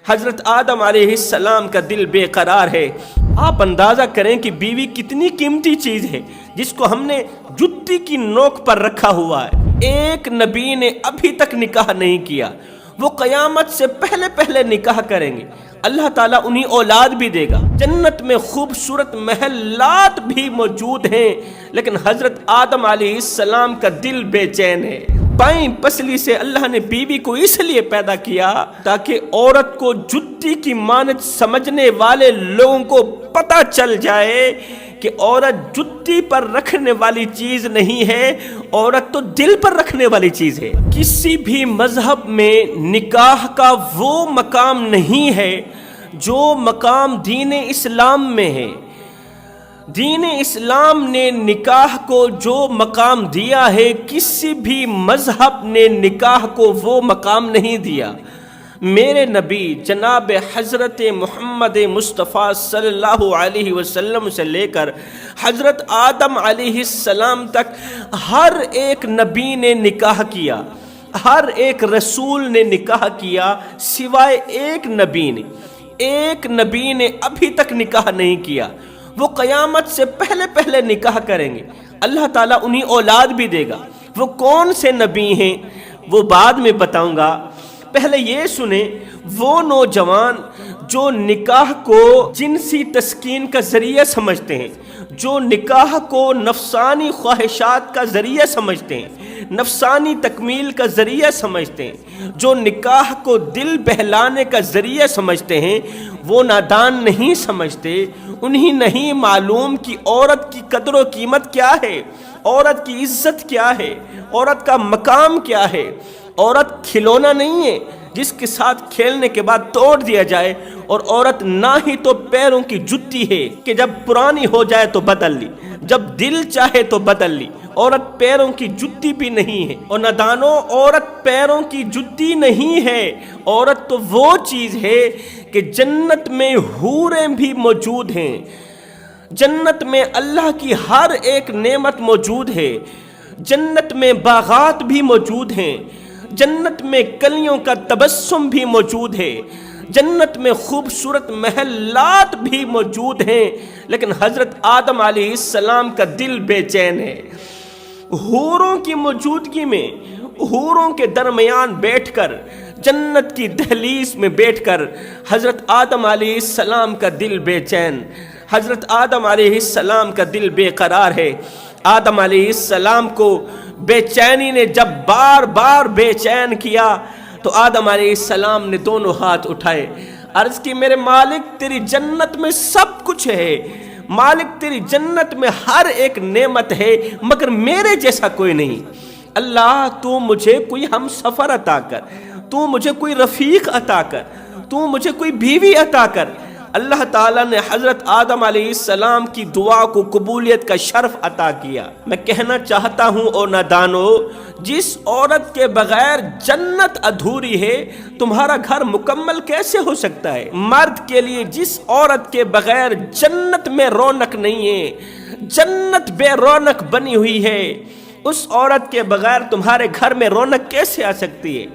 حضرت آدم علیہ السلام کا دل بے قرار ہے۔ آپ اندازہ کریں کہ بیوی کتنی قیمتی چیز ہے جس کو ہم نے جوتی کی نوک پر رکھا ہوا ہے۔ ایک نبی نے ابھی تک نکاح نہیں کیا، وہ قیامت سے پہلے نکاح کریں گے، اللہ تعالیٰ انہیں اولاد بھی دے گا۔ جنت میں خوبصورت محلات بھی موجود ہیں، لیکن حضرت آدم علیہ السلام کا دل بے چین ہے۔ بائیں پسلی سے اللہ نے بیوی کو اس لیے پیدا کیا تاکہ عورت کو جوتی کی مانند سمجھنے والے لوگوں کو پتہ چل جائے کہ عورت جوتی پر رکھنے والی چیز نہیں ہے، عورت تو دل پر رکھنے والی چیز ہے۔ کسی بھی مذہب میں نکاح کا وہ مقام نہیں ہے جو مقام دین اسلام میں ہے۔ دین اسلام نے نکاح کو جو مقام دیا ہے، کسی بھی مذہب نے نکاح کو وہ مقام نہیں دیا۔ میرے نبی جناب حضرت محمد مصطفیٰ صلی اللہ علیہ وسلم سے لے کر حضرت آدم علیہ السلام تک ہر ایک نبی نے نکاح کیا، ہر ایک رسول نے نکاح کیا، سوائے ایک نبی نے ابھی تک نکاح نہیں کیا۔ وہ قیامت سے پہلے نکاح کریں گے، اللہ تعالیٰ انہیں اولاد بھی دے گا۔ وہ کون سے نبی ہیں وہ بعد میں بتاؤں گا، پہلے یہ سنیں۔ وہ نوجوان جو نکاح کو جنسی تسکین کا ذریعہ سمجھتے ہیں، جو نکاح کو نفسانی خواہشات کا ذریعہ سمجھتے ہیں، نفسانی تکمیل کا ذریعہ سمجھتے ہیں، جو نکاح کو دل بہلانے کا ذریعہ سمجھتے ہیں، وہ نادان نہیں سمجھتے۔ انہیں نہیں معلوم کہ عورت کی قدر و قیمت کیا ہے، عورت کی عزت کیا ہے، عورت کا مقام کیا ہے۔ عورت کھلونا نہیں ہے جس کے ساتھ کھیلنے کے بعد توڑ دیا جائے، اور عورت نہ ہی تو پیروں کی جوتی ہے کہ جب پرانی ہو جائے تو بدل لی، جب دل چاہے تو بدل لی۔ عورت پیروں کی جوتی بھی نہیں ہے، اور نادانوں، عورت پیروں کی جوتی نہیں ہے۔ عورت تو وہ چیز ہے کہ جنت میں حوریں بھی موجود ہیں، جنت میں اللہ کی ہر ایک نعمت موجود ہے، جنت میں باغات بھی موجود ہیں، جنت میں کلیوں کا تبسم بھی موجود ہے، جنت میں خوبصورت محلات بھی موجود ہیں، لیکن حضرت آدم علیہ السلام کا دل بے چین ہے۔ حوروں کی موجودگی میں، حوروں کے درمیان بیٹھ کر، جنت کی دہلیز میں بیٹھ کر حضرت آدم علیہ السلام کا دل بے چین، حضرت آدم علیہ السلام کا دل بے قرار ہے۔ آدم علیہ السلام کو بے چینی نے جب بار بار بے چین کیا تو آدم علیہ السلام نے دونوں ہاتھ اٹھائے، عرض کی میرے مالک تیری جنت میں سب کچھ ہے، مالک تیری جنت میں ہر ایک نعمت ہے، مگر میرے جیسا کوئی نہیں۔ اللہ تو مجھے کوئی ہم سفر عطا کر، تو مجھے کوئی رفیق عطا کر، تو مجھے کوئی بیوی عطا کر۔ اللہ تعالیٰ نے حضرت آدم علیہ السلام کی دعا کو قبولیت کا شرف عطا کیا۔ میں کہنا چاہتا ہوں او نادانو، جس عورت کے بغیر جنت ادھوری ہے، تمہارا گھر مکمل کیسے ہو سکتا ہے؟ مرد کے لیے جس عورت کے بغیر جنت میں رونق نہیں ہے، جنت بے رونق بنی ہوئی ہے، اس عورت کے بغیر تمہارے گھر میں رونق کیسے آ سکتی ہے؟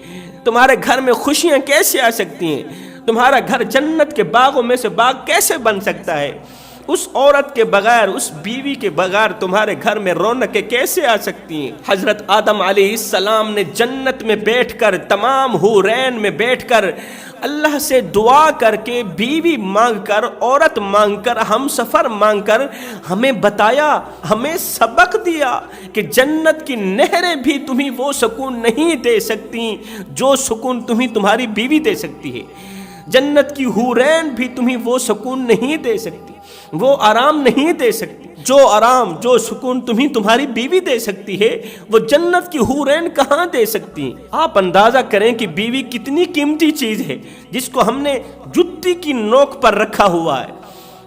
تمہارے گھر میں خوشیاں کیسے آ سکتی ہیں؟ تمہارا گھر جنت کے باغوں میں سے باغ کیسے بن سکتا ہے؟ اس عورت کے بغیر، اس بیوی کے بغیر تمہارے گھر میں رونقیں کیسے آ سکتی ہیں؟ حضرت آدم علیہ السلام نے جنت میں بیٹھ کر، تمام حورین میں بیٹھ کر اللہ سے دعا کر کے، بیوی مانگ کر، عورت مانگ کر، ہم سفر مانگ کر ہمیں بتایا، ہمیں سبق دیا کہ جنت کی نہریں بھی تمہیں وہ سکون نہیں دے سکتی جو سکون تمہیں تمہاری بیوی دے سکتی ہے، جنت کی حورین بھی تمہیں وہ سکون نہیں دے سکتی، وہ آرام نہیں دے سکتی، جو آرام، جو سکون تمہیں تمہاری بیوی دے سکتی ہے، وہ جنت کی حورین کہاں دے سکتی ہیں؟ آپ اندازہ کریں کہ بیوی کتنی قیمتی چیز ہے جس کو ہم نے جوتی کی نوک پر رکھا ہوا ہے،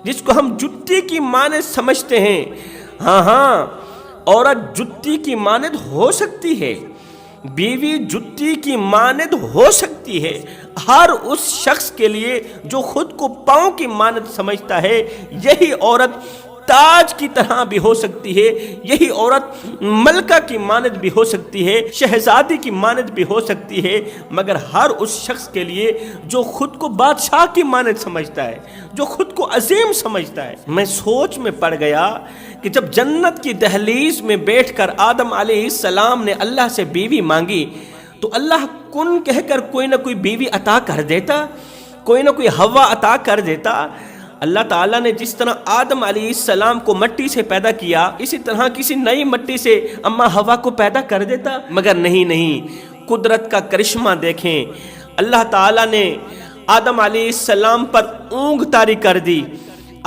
جس کو ہم جوتی کی مانند سمجھتے ہیں۔ ہاں، عورت جوتی کی مانند ہو سکتی ہے، بیوی جوتی کی مانند ہو سکتی ہے، ہر اس شخص کے لیے جو خود کو پاؤں کی مانند سمجھتا ہے۔ یہی عورت تاج کی طرح بھی ہو سکتی ہے، یہی عورت ملکہ کی مانند بھی ہو سکتی ہے، شہزادی کی مانند بھی ہو سکتی ہے، مگر ہر اس شخص کے لیے جو خود کو بادشاہ کی مانند سمجھتا ہے، جو خود کو عظیم سمجھتا ہے۔ میں سوچ میں پڑ گیا کہ جب جنت کی دہلیز میں بیٹھ کر آدم علیہ السلام نے اللہ سے بیوی مانگی تو اللہ کن کہہ کر کوئی نہ کوئی بیوی عطا کر دیتا، کوئی نہ کوئی حوا عطا کر دیتا۔ اللہ تعالیٰ نے جس طرح آدم علیہ السلام کو مٹی سے پیدا کیا، اسی طرح کسی نئی مٹی سے اما حوا کو پیدا کر دیتا، مگر نہیں، قدرت کا کرشمہ دیکھیں۔ اللہ تعالیٰ نے آدم علیہ السلام پر اونگ طاری کر دی،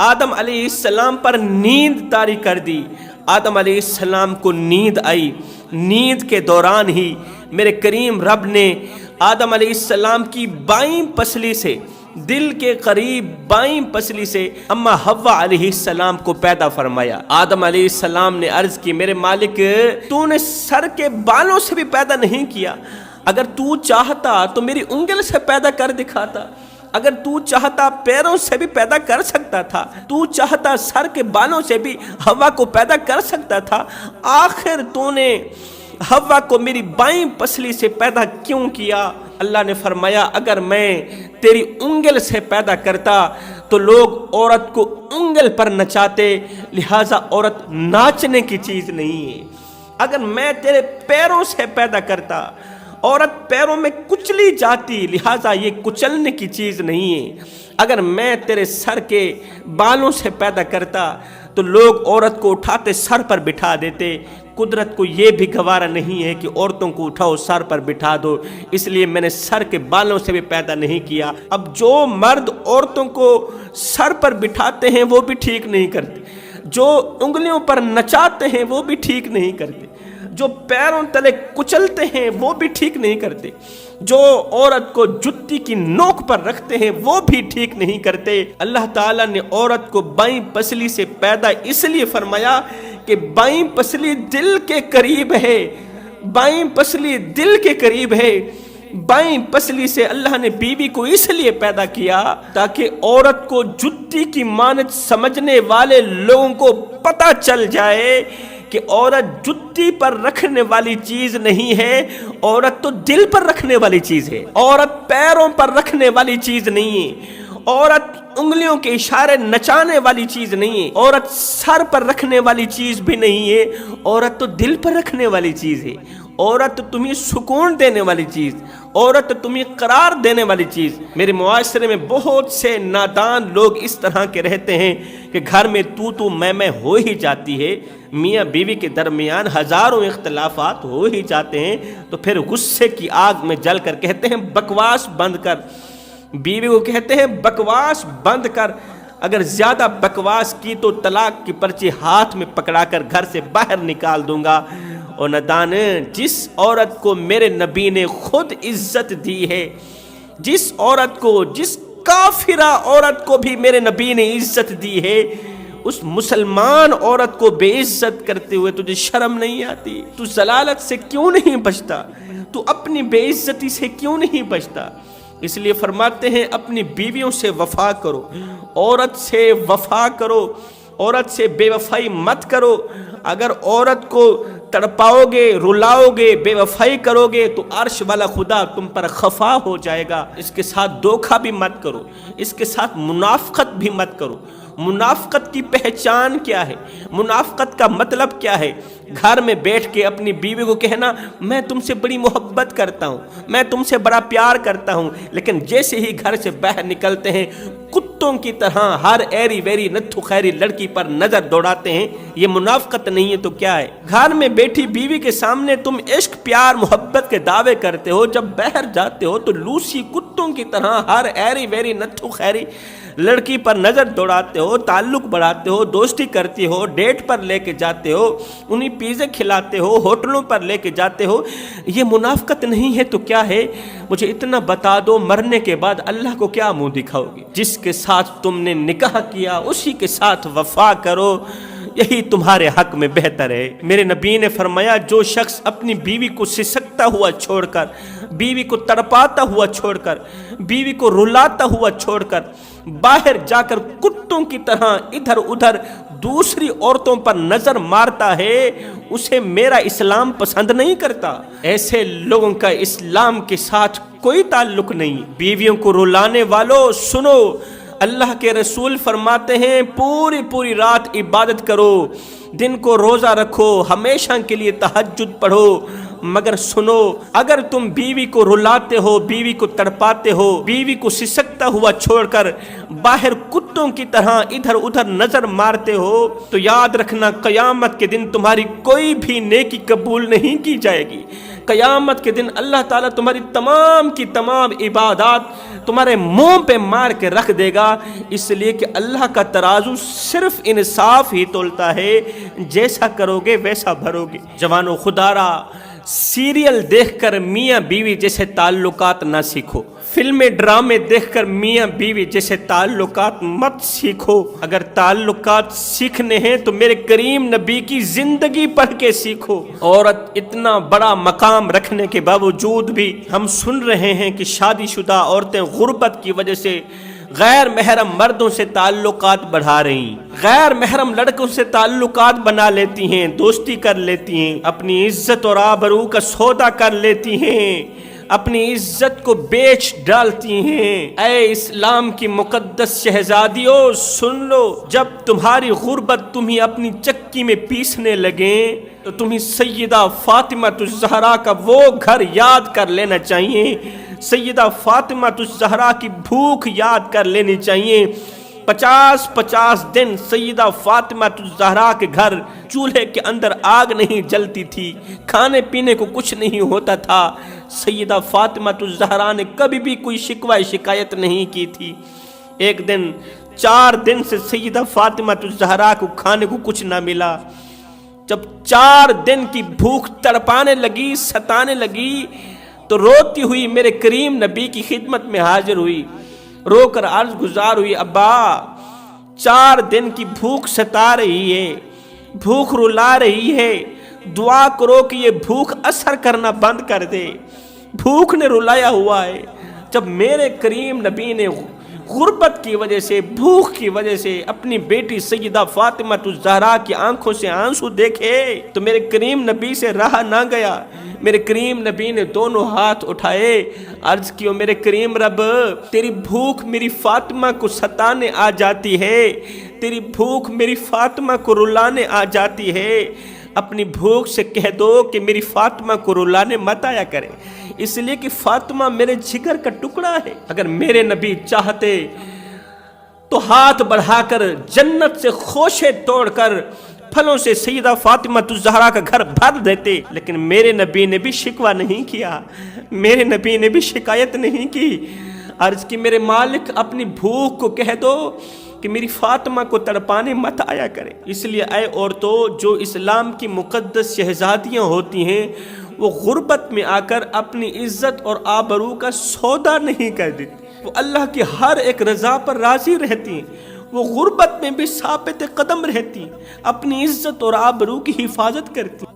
آدم علیہ السلام پر نیند طاری کر دی۔ آدم علیہ السلام کو نیند آئی، نیند کے دوران ہی میرے کریم رب نے آدم علیہ السلام کی بائیں پسلی سے، دل کے قریب بائیں پسلی سے اما حوا علیہ السلام کو پیدا فرمایا۔ آدم علیہ السلام نے عرض کی، میرے مالک تو نے سر کے بالوں سے بھی پیدا نہیں کیا، اگر تو چاہتا تو میری انگل سے پیدا کر دکھاتا، اگر تو چاہتا پیروں سے بھی پیدا کر سکتا تھا، تو چاہتا سر کے بالوں سے بھی حوا کو پیدا کر سکتا تھا، آخر تو نے حوا کو میری بائیں پسلی سے پیدا کیوں کیا؟ اللہ نے فرمایا، اگر میں تیری انگل سے پیدا کرتا تو لوگ عورت کو انگل پر نچاتے، لہٰذا عورت ناچنے کی چیز نہیں ہے۔ اگر میں تیرے پیروں سے پیدا کرتا، عورت پیروں میں کچلی جاتی، لہٰذا یہ کچلنے کی چیز نہیں ہے۔ اگر میں تیرے سر کے بالوں سے پیدا کرتا تو لوگ عورت کو اٹھاتے سر پر بٹھا دیتے۔ قدرت کو یہ بھی گوارا نہیں ہے کہ عورتوں کو اٹھاؤ سر پر بٹھا دو، اس لیے میں نے سر کے بالوں سے بھی پیدا نہیں کیا۔ اب جو مرد عورتوں کو سر پر بٹھاتے ہیں وہ بھی ٹھیک نہیں کرتے، جو انگلیوں پر نچاتے ہیں وہ بھی ٹھیک نہیں کرتے، جو پیروں تلے کچلتے ہیں وہ بھی ٹھیک نہیں کرتے، جو عورت کو جتی کی نوک پر رکھتے ہیں وہ بھی ٹھیک نہیں کرتے۔ اللہ تعالیٰ نے عورت کو بائیں پسلی سے پیدا اس لیے فرمایا کہ بائیں پسلی دل کے قریب ہے، بائیں پسلی دل کے قریب ہے۔ بائیں پسلی سے اللہ نے بیوی کو اس لیے پیدا کیا تاکہ عورت کو جتی کی مانند سمجھنے والے لوگوں کو پتہ چل جائے کہ عورت جتی پر رکھنے والی چیز نہیں ہے، عورت تو دل پر رکھنے والی چیز ہے، عورت پیروں پر رکھنے والی چیز نہیں ہے، عورت انگلیوں کے اشارے نچانے والی چیز نہیں ہے، عورت سر پر رکھنے والی چیز بھی نہیں ہے، عورت تو دل پر رکھنے والی چیز ہے، عورت تمہیں سکون دینے والی چیز، عورت تمہیں قرار دینے والی چیز۔ میرے معاشرے میں بہت سے نادان لوگ اس طرح کے رہتے ہیں کہ گھر میں تو میں ہو ہی جاتی ہے، میاں بیوی کے درمیان ہزاروں اختلافات ہو ہی جاتے ہیں، تو پھر غصے کی آگ میں جل کر کہتے ہیں بکواس بند کر، بیوی کو کہتے ہیں بکواس بند کر، اگر زیادہ بکواس کی تو طلاق کی پرچی ہاتھ میں پکڑا کر گھر سے باہر نکال دوں گا۔ اور ندان، جس عورت کو میرے نبی نے خود عزت دی ہے، جس عورت کو، جس کافرہ عورت کو بھی میرے نبی نے عزت دی ہے، اس مسلمان عورت کو بے عزت کرتے ہوئے تجھے شرم نہیں آتی؟ تو ضلالت سے کیوں نہیں بچتا؟ تو اپنی بے عزتی سے کیوں نہیں بچتا؟ اس لیے فرماتے ہیں اپنی بیویوں سے وفا کرو، عورت سے وفا کرو، عورت سے بے وفائی مت کرو۔ اگر عورت کو تڑپاؤ گے، رلاؤ گے، بے وفائی کرو گے تو عرش والا خدا تم پر خفا ہو جائے گا۔ اس کے ساتھ دھوکہ بھی مت کرو، اس کے ساتھ منافقت بھی مت کرو۔ منافقت کی پہچان کیا ہے؟ منافقت کا مطلب کیا ہے؟ گھر میں بیٹھ کے اپنی بیوی کو کہنا میں تم سے بڑی محبت کرتا ہوں، میں تم سے بڑا پیار کرتا ہوں، لیکن جیسے ہی گھر سے باہر نکلتے ہیں کتوں کی طرح ہر ایری ویری نتھو خیری لڑکی پر نظر دوڑاتے ہیں۔ یہ منافقت نہیں ہے تو کیا ہے؟ گھر میں بیٹھی بیوی کے سامنے تم عشق پیار محبت کے دعوے کرتے ہو، جب باہر جاتے ہو تو لوسی کتوں کی طرح ہر ایری ویری نتھو خیری لڑکی پر نظر دوڑاتے ہو، تعلق بڑھاتے ہو، دوستی کرتے ہو، ڈیٹ پر لے کے جاتے ہو، انہیں پیزے کھلاتے ہو، ہوٹلوں پر لے کے جاتے ہو۔ یہ منافقت نہیں ہے تو کیا ہے؟ مجھے اتنا بتا دو، مرنے کے بعد اللہ کو کیا منہ دکھاؤ گے؟ جس کے ساتھ تم نے نکاح کیا اسی کے ساتھ وفا کرو، یہی تمہارے حق میں بہتر ہے۔ میرے نبی نے فرمایا جو شخص اپنی بیوی کو سسکتا ہوا چھوڑ کر، بیوی کو تڑپاتا ہوا چھوڑ کر، بیوی کو رلاتا ہوا چھوڑ کر باہر جا کر کتوں کی طرح ادھر ادھر دوسری عورتوں پر نظر مارتا ہے اسے میرا اسلام پسند نہیں کرتا۔ ایسے لوگوں کا اسلام کے ساتھ کوئی تعلق نہیں۔ بیویوں کو رلانے والوں سنو، اللہ کے رسول فرماتے ہیں پوری رات عبادت کرو، دن کو روزہ رکھو، ہمیشہ کے لیے تہجد پڑھو، مگر سنو، اگر تم بیوی کو رلاتے ہو، بیوی کو تڑپاتے ہو، بیوی کو سسکتا ہوا چھوڑ کر باہر کتوں کی طرح ادھر ادھر نظر مارتے ہو تو یاد رکھنا قیامت کے دن تمہاری کوئی بھی نیکی قبول نہیں کی جائے گی۔ قیامت کے دن اللہ تعالیٰ تمہاری تمام کی تمام عبادات تمہارے منہ پہ مار کے رکھ دے گا، اس لیے کہ اللہ کا ترازو صرف انصاف ہی تولتا ہے، جیسا کرو گے ویسا بھرو گے۔ جوانو، خدا را سیریل دیکھ کر میاں بیوی جیسے تعلقات نہ سیکھو، فلمیں ڈرامے دیکھ کر میاں بیوی جیسے تعلقات مت سیکھو۔ اگر تعلقات سیکھنے ہیں تو میرے کریم نبی کی زندگی پڑھ کے سیکھو۔ عورت اتنا بڑا مقام رکھنے کے باوجود بھی ہم سن رہے ہیں کہ شادی شدہ عورتیں غربت کی وجہ سے غیر محرم مردوں سے تعلقات بڑھا رہی ہیں، غیر محرم لڑکوں سے تعلقات بنا لیتی ہیں، دوستی کر لیتی ہیں، اپنی عزت اور آبرو کا سودا کر لیتی ہیں، اپنی عزت کو بیچ ڈالتی ہیں۔ اے اسلام کی مقدس شہزادیوں سن لو، جب تمہاری غربت تمہیں اپنی چکی میں پیسنے لگیں تو تمہیں سیدہ فاطمہ الزہرا کا وہ گھر یاد کر لینا چاہیے، سیدہ فاطمہ الزہرا کی بھوک یاد کر لینی چاہیے۔ 50 دن سیدہ فاطمہ الزہرا کے گھر چولہے کے اندر آگ نہیں جلتی تھی، کھانے پینے کو کچھ نہیں ہوتا تھا، سیدہ فاطمہ الزہرا نے کبھی بھی کوئی شکوہ شکایت نہیں کی تھی۔ ایک دن 4 دن سے سیدہ فاطمہ الزہرا کو کھانے کو کچھ نہ ملا، جب 4 دن کی بھوک تڑپانے لگی، ستانے لگی تو روتی ہوئی میرے کریم نبی کی خدمت میں حاضر ہوئی، رو کر عرض گزار ہوئی، ابا 4 دن کی بھوک ستا رہی ہے، بھوک رلا رہی ہے، دعا کرو کہ یہ بھوک اثر کرنا بند کر دے، بھوک نے رلایا ہوا ہے۔ جب میرے کریم نبی نے غربت کی وجہ سے، بھوک کی وجہ سے اپنی بیٹی سیدہ فاطمہ الزہرا کی آنکھوں سے آنسو دیکھے تو میرے کریم نبی سے رہا نہ گیا، میرے کریم نبی نے دونوں ہاتھ اٹھائے، عرض کیوں میرے کریم رب، تیری بھوک میری فاطمہ کو ستانے آ جاتی ہے، تیری بھوک میری فاطمہ کو رلانے آ جاتی ہے، اپنی بھوک سے کہہ دو کہ میری فاطمہ کو رلانے مت آیا کرے، اس لیے کہ فاطمہ میرے جگر کا ٹکڑا ہے۔ اگر میرے نبی چاہتے تو ہاتھ بڑھا کر جنت سے خوشے توڑ کر پھلوں سے سیدہ فاطمہ الزہرا کا گھر بھر دیتے، لیکن میرے نبی نے بھی شکوہ نہیں کیا، میرے نبی نے بھی شکایت نہیں کی، عرض کی میرے مالک اپنی بھوک کو کہہ دو کہ میری فاطمہ کو تڑپانے مت آیا کرے۔ اس لیے اے عورتوں، جو اسلام کی مقدس شہزادیاں ہوتی ہیں وہ غربت میں آ کر اپنی عزت اور آبرو کا سودا نہیں کر دیتی، وہ اللہ کی ہر ایک رضا پر راضی رہتی ہیں، وہ غربت میں بھی ثابت قدم رہتی، اپنی عزت اور آبرو کی حفاظت کرتی۔